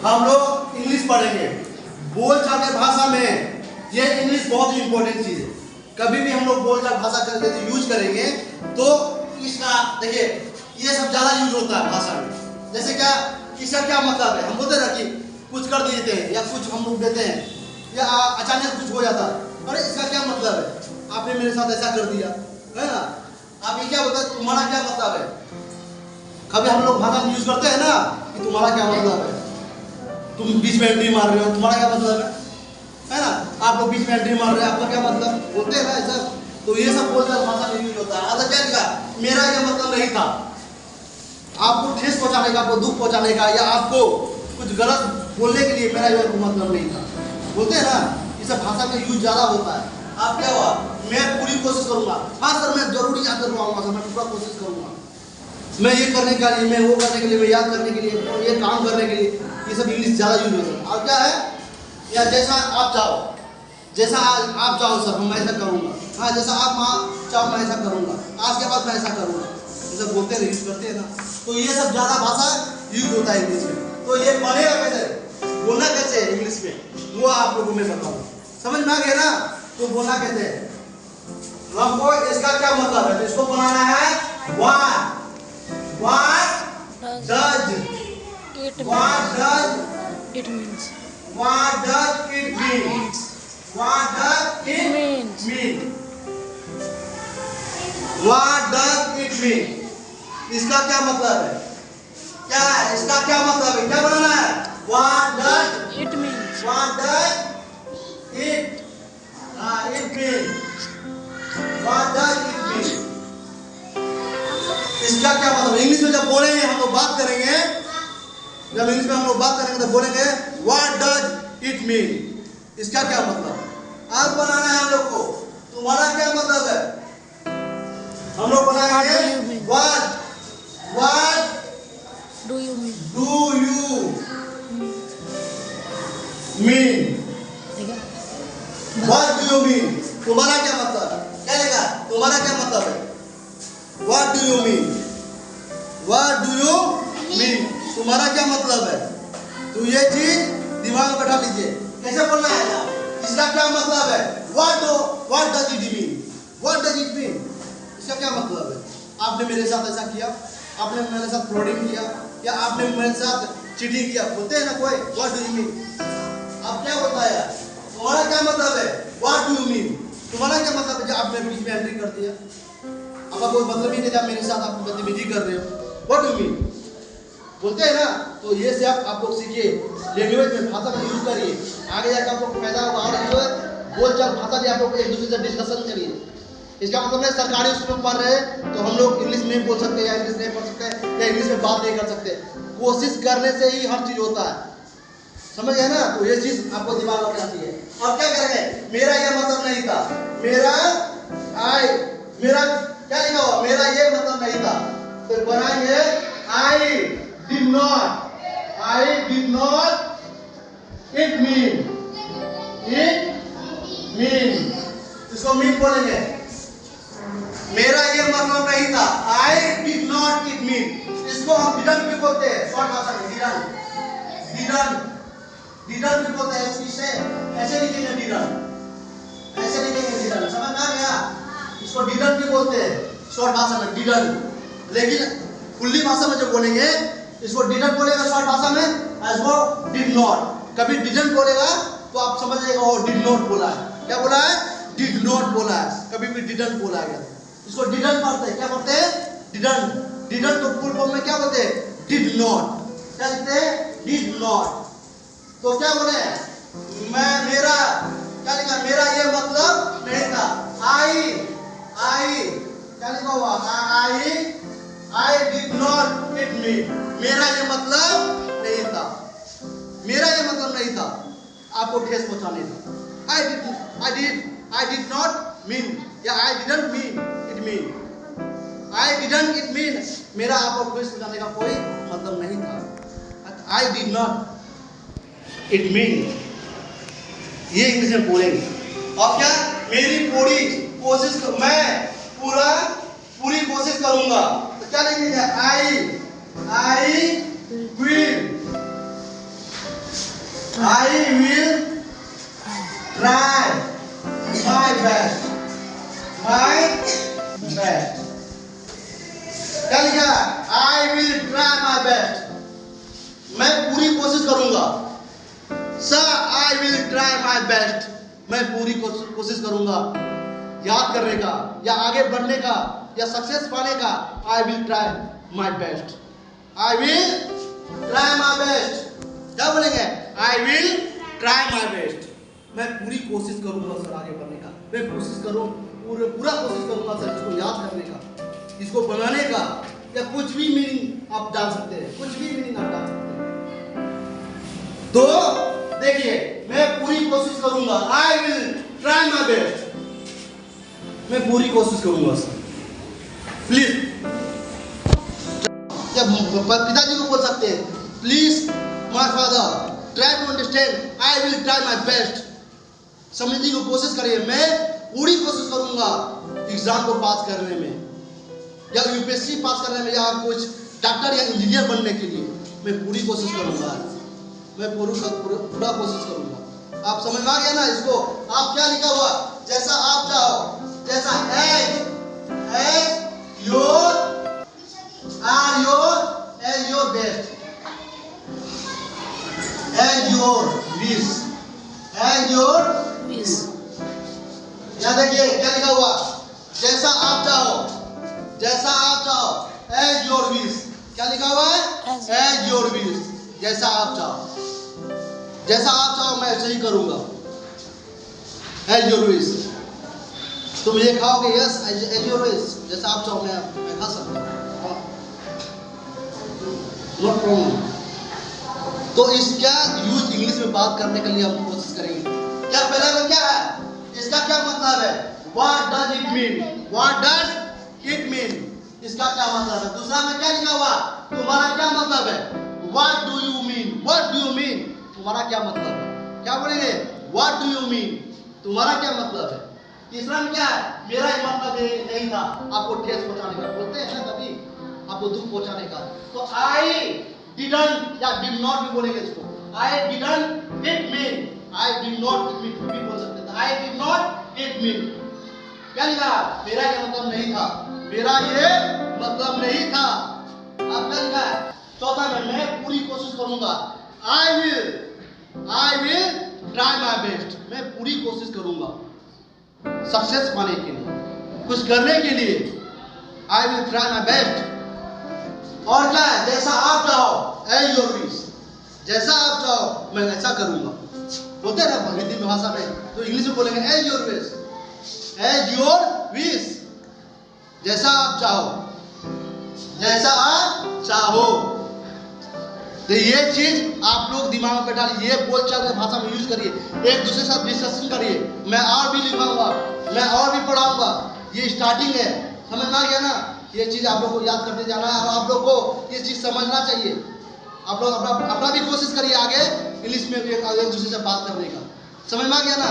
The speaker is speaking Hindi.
हम लोग इंग्लिश पढ़ेंगे। बोलचाल की भाषा में ये इंग्लिश बहुत ही इंपॉर्टेंट चीज है। कभी भी हम लोग बोलचाल भाषा करके यूज करेंगे तो इसका देखिए ये सब ज्यादा यूज होता है भाषा में। जैसे क्या, इसका क्या मतलब है, हम बोलते हैं ना कि कुछ कर देते हैं या कुछ हम लोग देते हैं या अचानक कुछ हो जाता है, अरे इसका क्या मतलब है, आपने मेरे साथ ऐसा कर दिया, है ना। आप ये क्या बोलते हैं, तुम्हारा क्या मतलब है। कभी हम लोग भाषा यूज करते हैं ना कि तुम्हारा क्या मतलब है, तुम बीच में एंट्री मार रहे हो, तुम्हारा क्या मतलब है ना। आप लोग बीच में एंट्री मार रहे हो, आपका क्या मतलब, बोलते हैं ना ऐसा। तो ये सब बोलचाल भाषा में यूज होता है। क्या लिखा, मेरा ये मतलब नहीं था, आपको ठेस पहुंचाने का, आपको दुख पहुंचाने का, या आपको कुछ गलत बोलने के लिए मेरा ये मतलब नहीं था, बोलते हैं ना। ये सब भाषा में यूज ज्यादा होता है। आप क्या हुआ, मैं पूरी कोशिश करूंगा, हाँ सर मैं जरूर याद कर पाऊंगा सर, मैं पूरा कोशिश करूंगा, मैं ये करने के लिए, मैं वो करने के लिए, मैं याद करने के लिए, ये काम करने के लिए। ये सब इंग्लिश ज्यादा यूज होता है। और क्या है, या जैसा आप चाहो, जैसा आप चाहो सर मैं ऐसा करूंगा, हाँ जैसा आप माँ चाहो मैं ऐसा करूंगा, आज के बाद मैं ऐसा करूंगा, ये सब बोलते हैं, यूज करते हैं ना। तो ये सब ज्यादा भाषा यूज होता है इंग्लिश में। तो ये बनेगा कैसे, बोलना कैसे है इंग्लिश में, वो आप लोगों में बताऊँ, समझ में आ गया ना। तो बोलना कैसे है, हमको इसका क्या मतलब है, तो इसको बनाना है what does it mean, what does it mean, what does it mean, what does it mean, what does it mean, इसका क्या मतलब है, क्या है इसका क्या मतलब है, क्या बनाना है, what does it mean, what does it mean, what does it mean, इसका क्या मतलब। इंग्लिश में जब बोलेंगे हम लोग बात करेंगे, जब इंग्लिश में हम लोग बात करेंगे तो बोलेंगे व्हाट डज इट मीन, इसका क्या मतलब। आज बनाना है हम लोग को, तुम्हारा क्या मतलब है, हम लोग बनाएंगे what do you mean, what do you mean, तुम्हारा क्या मतलब है, क्या लिखा, तुम्हारा क्या मतलब है, what do you mean, what do you mean, तुम्हारा क्या मतलब है। तो ये चीज दिमाग में बैठा लीजिए, कैसे बोलना है ना, इसका क्या मतलब है, what does it mean, what does it mean, इसका क्या मतलब है। आपने मेरे साथ ऐसा किया, आपने मेरे साथ फ्रॉडिंग किया, या आपने मेरे साथ चीटिंग किया, बोलते हैं ना कोई व्हाट डू यू मीन। अब क्या होता है, तुम्हारा क्या मतलब है, व्हाट डू यू मीन, तुम्हारा क्या मतलब है, जो आपने बीच में एंट्री कर दिया, आपका कोई मतलब ही नहीं था, मेरे साथ आप बदतमीजी कर रहे हो, व्हाट डू मीन, बोलते हैं ना। तो ये से आप लोग सीखिए, लैंग्वेज में भाषा में यूज करिए, आगे जाकर आप लोग फायदा होगा। और जो बोलचाल भाषा भी आप लोग एक दूसरे से डिस्कशन करिए। इसका मतलब है सरकारी स्कूल में पढ़ रहे हैं तो हम लोग इंग्लिश नहीं बोल सकते, या इंग्लिश नहीं पढ़ सकते, या इंग्लिश में बात नहीं कर सकते। कोशिश करने से ही हर चीज होता है, समझ गए ना। तो ये चीज आपको दिमाग में रखना चाहिए। और क्या करेंगे, मेरा ये मतलब नहीं था, मेरा क्या लिखा हुआ, मेरा ये मतलब नहीं था, तो बनाएंगे I did not it mean, इसको मीन बोलेंगे, मेरा ये मतलब नहीं था, I did not it mean, इसको हम didn't भी बोलते हैं, शॉर्ट भाषा में didn't भी बोलते हैं, इसे ऐसे लिखेंगे didn't, ऐसे लिखेंगे didn't, समझ में आ गया। इसको didn't भी बोलते हैं शॉर्ट भाषा में didn't, लेकिन खुली भाषा में जब बोलेंगे इसको didn't बोलेगा शॉर्ट भाषा में, इसको did not, कभी didn't बोलेगा तो आप समझ जाएगा वो did not बोला है, क्या बोला है, did not बोला है, कभी भी didn't बोला गया। इसको didn't पढ़ते हैं, क्या पढ़ते हैं, didn't तो फुल फॉर्म में क्या बोलते हैं, did not, क्या लिखते हैं, did not। तो क्या बोले, मेरा क्या लिखा, मेरा ये मतलब नहीं था, क्या लिखा हुआ, I did not it mean, मेरा ये मतलब नहीं था, मेरा ये मतलब नहीं था आपको ठेस पहुंचाने का। I did not mean, या I didn't mean it mean, I didn't it mean, मेरा आपको ठेस पहुंचाने का कोई मतलब नहीं था। I did not it mean, ये इंग्लिश में बोलेंगे। और क्या, मेरी पूरी कोशिश, मैं पूरी कोशिश करूंगा, तो क्या लिखेंगे, I will I will try my best. My best. क्या लिखा? I will try my best. मैं पूरी कोशिश करूंगा. Sir, I will try my best. मैं पूरी कोशिश करूंगा याद करने का या आगे बढ़ने का या सक्सेस पाने का. I will try my best. I will try my best. क्या बोलेंगे? I will try my best. मैं पूरी कोशिश करूंगा सर आगे बढ़ने का. मैं कोशिश करूं पूरा कोशिश करूंगा सर इसको याद करने का, इसको बनाने का, या कुछ भी मीनिंग आप डाल सकते हैं, कुछ भी मीनिंग आप डाल सकते हैं. तो देखिए मैं पूरी कोशिश करूंगा. I will try my best. मैं पूरी कोशिश करूंगा सर. प्लीज जब पिताजी को बोल सकते हैं, please my father try to understand. I will try my best. समझने की कोशिश करिए. मैं पूरी कोशिश करूंगा एग्जाम को पास करने में या यूपीएससी पास करने में या कुछ डॉक्टर या इंजीनियर बनने के लिए मैं पूरी कोशिश करूंगा. मैं पूरा कोशिश करूंगा. आप समझ में आ गया ना इसको? आप क्या लिखा हुआ? जैसा आप चाहो, जैसा your best, as your wish, as your wish. यहाँ देखिए क्या लिखा हुआ? जैसा आप चाहो, जैसा आप चाहो, as your wish. क्या लिखा हुआ है? as your wish. जैसा आप चाहो, जैसा आप चाहो मैं ऐसे ही करूंगा. as your wish. तुम ये खाओगे? Yes, as your wish. जैसा आप चाहो मैं खा सकता हूँ. No problem. तो इसका यूज इंग्लिश में बात करने के लिए हम कोशिश करेंगे. क्या पहला में क्या है? इसका क्या मतलब है? What does it mean? What does it mean? इसका क्या मतलब है? दूसरा में क्या लिखा हुआ? तुम्हारा क्या मतलब है? What do you mean? What do you mean? तुम्हारा क्या मतलब है? क्या बोलेंगे? What do you mean? तुम्हारा क्या मतलब है? तीसरा में क्या है? मेरा ये मतलब नहीं था आपको ठेस पहुंचाने का. बोलते हैं ना कभी आपको दुख पहुंचाने का. तो I didn't या did not भी बोलेंगे इसको. I didn't mean. I did not mean भी बोल सकते थे. I did not mean. क्या लिखा? मेरा ये मतलब नहीं था. मेरा ये मतलब नहीं था. आप क्या लिखा है? चौथा में मैं पूरी कोशिश करूंगा. I will try my best. मैं पूरी कोशिश करूंगा सक्सेस पाने के लिए, कुछ करने के लिए. I will try my best. और क्या है? जैसा आप चाहो, as your wish. जैसा आप चाहो मैं ऐसा करूंगा. बोलते हैं ना हिंदी भाषा में, तो इंग्लिश में बोलेंगे as your wish. as your wish. जैसा आप चाहो, जैसा आप चाहो. तो ये चीज आप लोग दिमाग में बैठा लीजिए. ये बोलचाल की भाषा में यूज करिए. एक दूसरे के साथ डिस्कशन करिए. मैं और भी लिखाऊंगा, मैं और भी पढ़ाऊंगा. ये स्टार्टिंग है. समझ में आ गया ना? ये चीज आप लोग को याद करते जाना है और आप लोग को ये चीज समझना चाहिए. आप लोग अपना भी कोशिश करिए आगे इंग्लिश में भी एक दूसरे से बात करने का. समझ में आ गया ना?